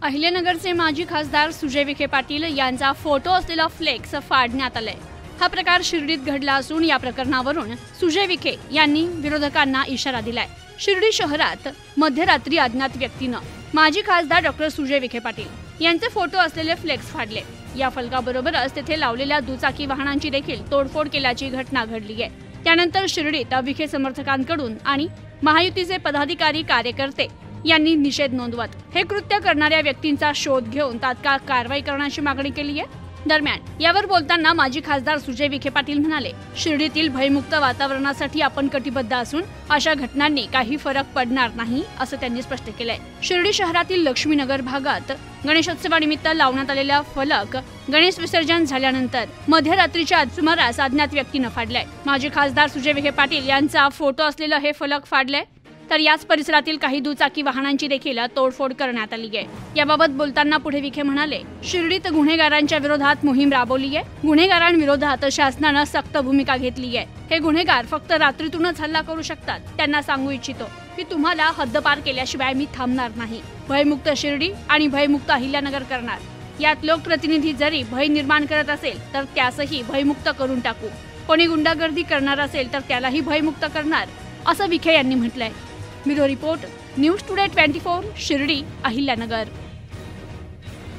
अहिल्यानगरचे माजी खासदार सुजय विखे पाटील यांचा फोटो असलेला फ्लेक्स फाडण्यात आलाय। हा प्रकार शिर्डीत घडला असून या प्रकरणावरून सुजय विखे यांनी विरोधकांना इशारा दिलाय। शिर्डी शहरात मध्यरात्री अज्ञात व्यक्तीने माजी खासदार डॉक्टर सुजय विखे पाटील यांचे फोटो असलेले फ्लेक्स फाडले। या फलकाबरोबरच तेथे लावलेल्या दुचाकी वाहनांची देखील तोडफोड केल्याची घटना घडली आहे। त्यानंतर शिर्डीत विखे समर्थकांकडून आणि महायुतीचे पदाधिकारी कार्यकर्ते यांनी निषेध नोंदवत हे कृत्य करणाऱ्या व्यक्तींचा शोध घेऊन तात्काळ कारवाई करण्याची मागणी केली आहे। दरम्यान यावर बोलताना माजी खासदार सुजय विखे पाटील म्हणाले, शिर्डीतील भयमुक्त वातावरणासाठी आपण कटिबद्ध असून अशा घटनांनी काही फरक पडणार नाही असं त्यांनी स्पष्ट केलंय। शिर्डी शहरातील लक्ष्मीनगर भागात गणेशोत्सवानिमित्त लावण्यात आलेला फलक गणेश विसर्जन झाल्यानंतर मध्यरात्रीच्या सुमारास अज्ञात व्यक्तीने फाडलाय। माजी खासदार सुजय विखे पाटील यांचा फोटो असलेलं हे फलक फाडलंय, तर याच परिसरातील काही दुचाकी वाहनांची देखील तोडफोड करण्यात आली आहे। याबाबत बोलताना पुढे विखे म्हणाले, शिर्डीत गुन्हेगारांच्या विरोधात मोहीम राबवली आहे। गुन्हेगारांविरोधात शासनाने सक्त भूमिका घेतली आहे। हे गुन्हेगार फक्त रात्रीतूनच हल्ला करू शकतात। त्यांना सांगू इच्छितो की तुम्हाला हद्दपार केल्याशिवाय मी थांबणार नाही। भयमुक्त शिर्डी आणि भयमुक्त अहिल्यानगर करणार। यात लोकप्रतिनिधी जरी भय निर्माण करत असेल तर त्यासही भयमुक्त करून टाकू। कोणी गुंडागर्दी करणार असेल तर त्यालाही भयमुक्त करणार असं विखे यांनी म्हटलंय। Bureau report, news today 24, Shirdi, Ahilyanagar.